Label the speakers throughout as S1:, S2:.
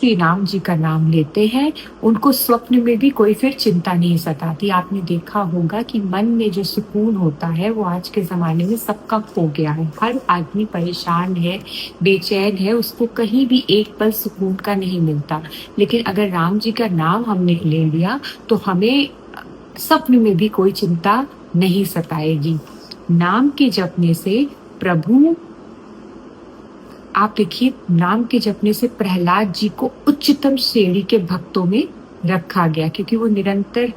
S1: श्री राम जी का नाम लेते हैं, उनको स्वप्न में भी कोई फिर चिंता नहीं सताती। आपने देखा होगा कि मन में जो सुकून होता है वो आज के ज़माने में सबका खो गया है। हर आदमी परेशान है, बेचैन है, उसको कहीं भी एक पल सुकून का नहीं मिलता। लेकिन अगर राम जी का नाम हमने ले लिया तो हमें स्वप्न में भी कोई चिंता नहीं सताएगी। नाम के जपने से प्रभु आप देखिए, नाम के जपने से प्रहलाद जी को उच्चतम श्रेणी के भक्तों में रखा गया, क्योंकि वो निरंतर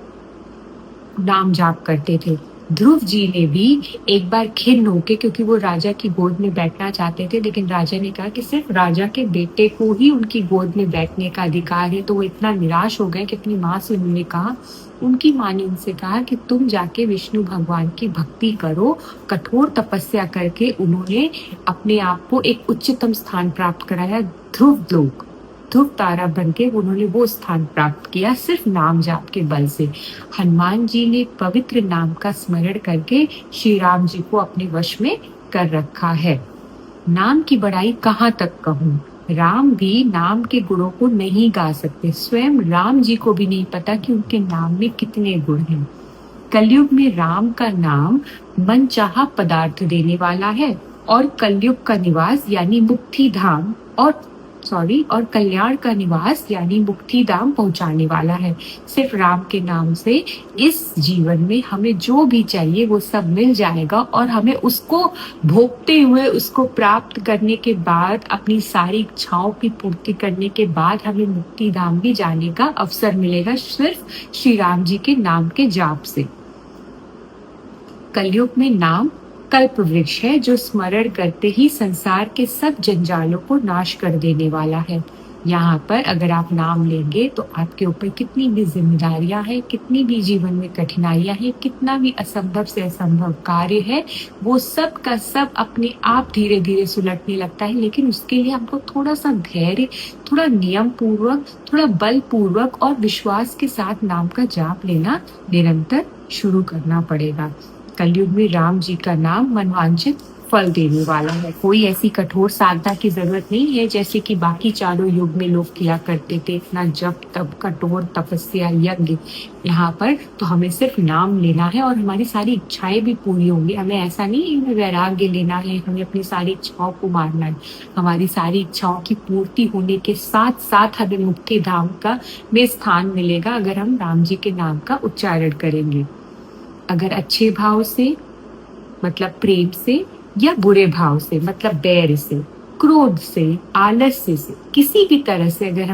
S1: नाम जाप करते थे। ध्रुव जी ने भी एक बार खिन्न होके, क्योंकि वो राजा की गोद में बैठना चाहते थे, लेकिन राजा ने कहा कि सिर्फ राजा के बेटे को ही उनकी गोद में बैठने का अधिकार है, तो वो इतना निराश हो गए कि अपनी माँ से उन्होंने कहा, उनकी माँ ने उनसे कहा कि तुम जाके विष्णु भगवान की भक्ति करो। कठोर तपस्या करके उन्होंने अपने आप को एक उच्चतम स्थान प्राप्त कराया, ध्रुव लोक, ध्रुव तारा बनके उन्होंने वो स्थान प्राप्त किया सिर्फ नाम जाप के बल से। हनुमान जी ने पवित्र नाम का स्मरण करके श्री राम जी को अपने वश में कर रखा है। नाम की बड़ाई कहाँ तक कहूँ, राम भी नाम के गुणों को नहीं गा सकते। स्वयं राम जी को भी नहीं पता कि उनके नाम में कितने गुण हैं। कलयुग में राम का नाम मनचाहा पदार्थ देने वाला है और कलयुग का निवास यानी मुक्ति धाम और कल्याण का निवास यानी मुक्ति धाम पहुंचाने वाला है। सिर्फ राम के नाम से इस जीवन में हमें जो भी चाहिए वो सब मिल जाएगा, और हमें उसको भोगते हुए, उसको प्राप्त करने के बाद, अपनी सारी इच्छाओं की पूर्ति करने के बाद हमें मुक्ति धाम भी जाने का अवसर मिलेगा, सिर्फ श्री राम जी के नाम के जाप से। कलयुग में नाम कल्प वृक्ष है, जो स्मरण करते ही संसार के सब जंजालों को नाश कर देने वाला है। यहाँ पर अगर आप नाम लेंगे तो आपके ऊपर कितनी भी जिम्मेदारियां हैं, कितनी भी जीवन में कठिनाइयां हैं, कितना भी असंभव से असंभव कार्य है, वो सब का सब अपने आप धीरे धीरे सुलटने लगता है। लेकिन उसके लिए हमको थोड़ा सा धैर्य, थोड़ा नियम पूर्वक, थोड़ा बल पूर्वक और विश्वास के साथ नाम का जाप लेना निरंतर शुरू करना पड़ेगा। कलयुग में राम जी का नाम मनवांछित फल देने वाला है। कोई ऐसी कठोर साधना की जरूरत नहीं है जैसे कि बाकी चारों युग में लोग किया करते थे, इतना जप तप, कठोर तपस्या, यज्ञ। यहाँ पर तो हमें सिर्फ नाम लेना है और हमारी सारी इच्छाएं भी पूरी होंगी। हमें ऐसा नहीं है वैराग्य लेना है, हमें अपनी सारी इच्छाओं को मारना है। हमारी सारी इच्छाओं की पूर्ति होने के साथ साथ हमें मुक्ति धाम का में स्थान मिलेगा अगर हम राम जी के नाम का उच्चारण करेंगे। अगर अच्छे भाव से मतलब प्रेम से, या बुरे भाव से मतलब बैर से, क्रोध से, आलस्य से, किसी भी तरह से अगर